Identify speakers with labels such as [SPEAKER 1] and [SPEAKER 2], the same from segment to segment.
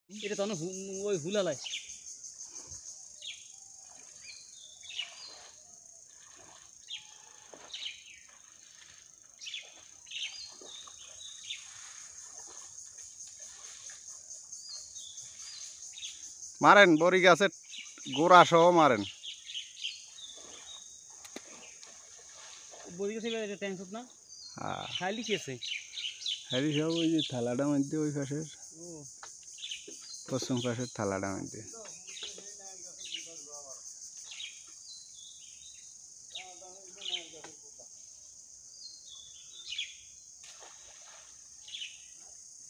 [SPEAKER 1] এটা তখন ওই হুলালায়
[SPEAKER 2] মারেন বড়ি গাছের গোড়া সহ মারেন।
[SPEAKER 1] বড়ি গেছে এটা টেনশন না খাইলি কি আছে
[SPEAKER 2] হ্যারি সব ওই যে থালাটা মধ্যে ওই পাশের
[SPEAKER 1] ও
[SPEAKER 2] পশ্চিম পাশের থালাটা মধ্যে।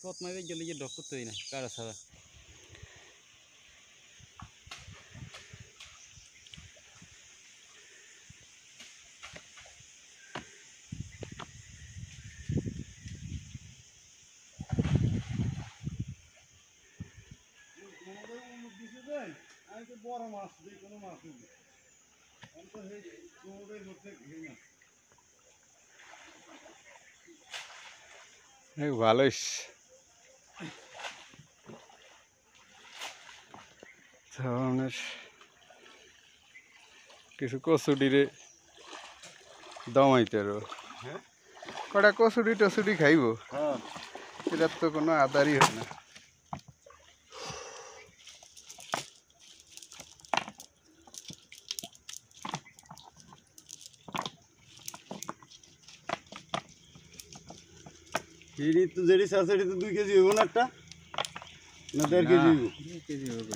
[SPEAKER 1] কত মাইবে গেলে যে ডক করতে হয় না কারা ছাড়া
[SPEAKER 3] বড় মাছ যে কোনো মাছ অন্তত সমুদ্রের মধ্যে ঘিরে না
[SPEAKER 2] ভালোই ধরনের কিছু কচুডিরে দমাইতে আরো
[SPEAKER 3] হ্যাঁ
[SPEAKER 2] কটা কচুডি টচুডি খাইব
[SPEAKER 3] হ্যাঁ
[SPEAKER 2] এটার তো কোনো আদারই হয় না।
[SPEAKER 3] হিড়ি তো যেটি আছে সেটি তো 2 কেজি হইব না একটা না 1.5 কেজি হইব
[SPEAKER 2] কেজি হবে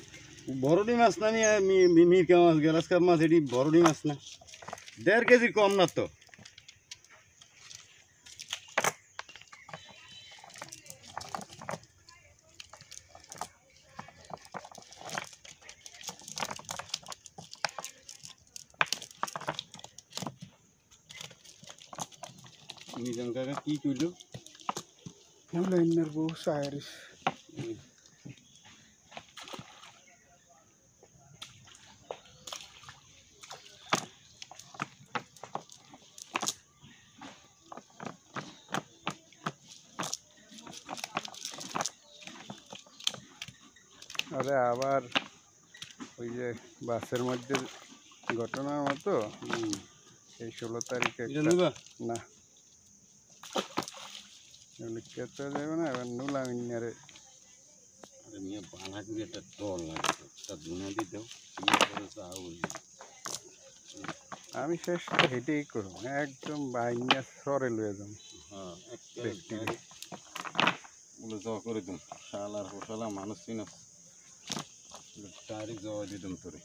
[SPEAKER 3] বড়ডি মাছ না মিরকা মাছ গ্লাস কাপ মাছ এটি বড়ডি মাছ না 1.5 কেজি কম না তো নিজাম কাকা কি কইল
[SPEAKER 2] লাইনের বউ সাইরিস আরে আবার ওই যে বাসের মধ্যে ঘটনার মতো এই 16 তারিখে
[SPEAKER 3] এটা নিবা
[SPEAKER 2] না কেতে যাবে না এবার নুলাম ইনারে
[SPEAKER 3] আরে মিয়া বানা করে একটা তল লাগে তা ধুনা দি দাও করে চাও
[SPEAKER 2] আমি শেষ হেঁটেই করব একদম বাইনা সরে লয়ে যাব।
[SPEAKER 3] হ্যাঁ
[SPEAKER 2] ব্যক্তি
[SPEAKER 3] বলে যাওয়া করে দিন শালার হোসালা মানুষ চিনা ডাইরেক্ট যাওয়া দিতাম তোরে